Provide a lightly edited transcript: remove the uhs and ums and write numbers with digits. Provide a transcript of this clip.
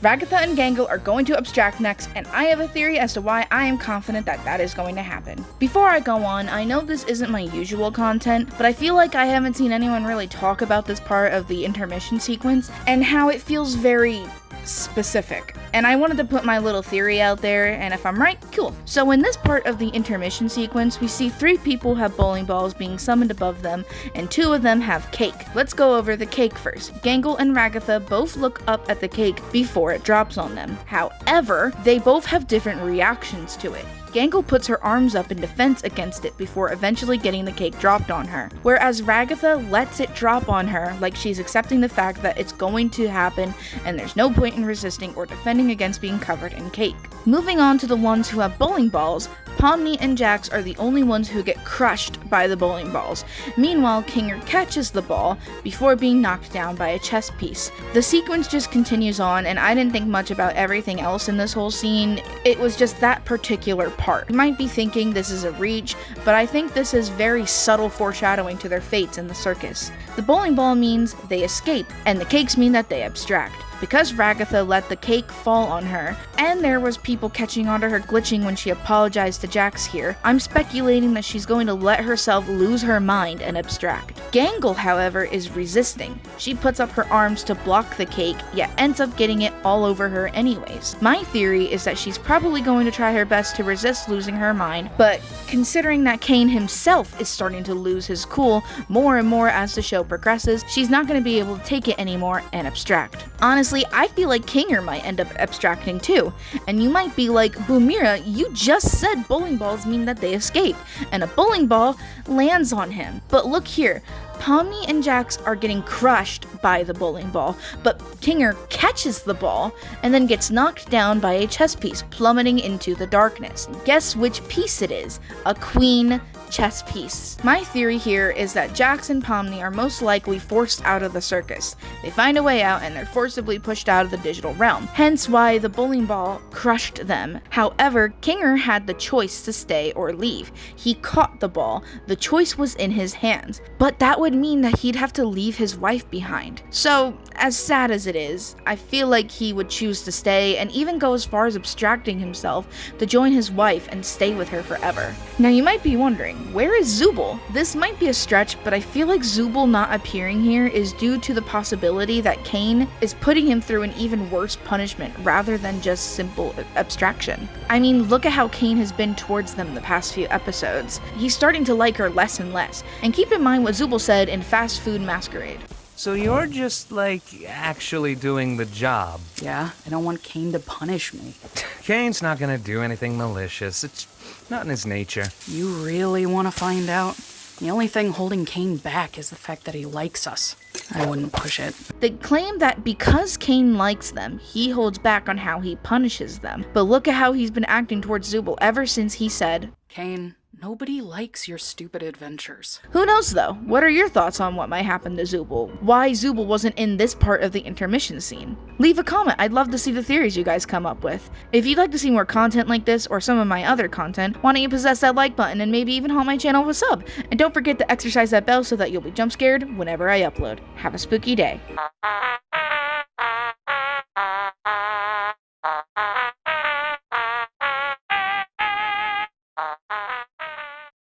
Ragatha and Gangle are going to abstract next, and I have a theory as to why I am confident that that is going to happen. Before I go on, I know this isn't my usual content, but I feel like I haven't seen anyone really talk about this part of the intermission sequence, and how it feels very specific. And I wanted to put my little theory out there, and if I'm right, cool. So in this part of the intermission sequence, we see 3 people have bowling balls being summoned above them, and 2 of them have cake. Let's go over the cake first. Gangle and Ragatha both look up at the cake before it drops on them. However, they both have different reactions to it. Gangle puts her arms up in defense against it before eventually getting the cake dropped on her, whereas Ragatha lets it drop on her like she's accepting the fact that it's going to happen and there's no point in resisting or defending against being covered in cake. Moving on to the ones who have bowling balls, Pomni and Jax are the only ones who get crushed by the bowling balls. Meanwhile, Kinger catches the ball before being knocked down by a chess piece. The sequence just continues on, and I didn't think much about everything else in this whole scene. It was just that particular part. You might be thinking this is a reach, but I think this is very subtle foreshadowing to their fates in the circus. The bowling ball means they escape, and the cakes mean that they abstract. Because Ragatha let the cake fall on her, and there was people catching onto her glitching when she apologized to Jax here, I'm speculating that she's going to let herself lose her mind and abstract. Gangle, however, is resisting. She puts up her arms to block the cake, yet ends up getting it all over her anyways. My theory is that she's probably going to try her best to resist losing her mind, but considering that Kane himself is starting to lose his cool more and more as the show progresses, she's not going to be able to take it anymore and abstract. Honestly, I feel like Kinger might end up abstracting too, and you might be like, Boomira, you just said bowling balls mean that they escape, and a bowling ball lands on him. But look here, Pomni and Jax are getting crushed by the bowling ball, but Kinger catches the ball and then gets knocked down by a chess piece, plummeting into the darkness. Guess which piece it is? A queen chess piece. My theory here is that Jax and Pomni are most likely forced out of the circus. They find a way out and they're forcibly pushed out of the digital realm, hence why the bowling ball crushed them. However, Kinger had the choice to stay or leave. He caught the ball. The choice was in his hands, but that would mean that he'd have to leave his wife behind. So, as sad as it is, I feel like he would choose to stay and even go as far as abstracting himself to join his wife and stay with her forever. Now you might be wondering, where is Zooble? This might be a stretch, but I feel like Zooble not appearing here is due to the possibility that Kane is putting him through an even worse punishment rather than just simple abstraction. I mean, look at how Kane has been towards them the past few episodes. He's starting to like her less and less. And keep in mind what Zooble said in Fast Food Masquerade. So you're just, like, actually doing the job. Yeah, I don't want Kane to punish me. Kane's not gonna do anything malicious. It's not in his nature. You really want to find out? The only thing holding Kane back is the fact that he likes us. I wouldn't push it. They claim that because Kane likes them, he holds back on how he punishes them. But look at how he's been acting towards Zooble ever since he said, Kane, nobody likes your stupid adventures. Who knows though? What are your thoughts on what might happen to Zooble? Why Zooble wasn't in this part of the intermission scene? Leave a comment, I'd love to see the theories you guys come up with. If you'd like to see more content like this or some of my other content, why don't you possess that like button and maybe even haunt my channel with a sub? And don't forget to exercise that bell so that you'll be jump scared whenever I upload. Have a spooky day.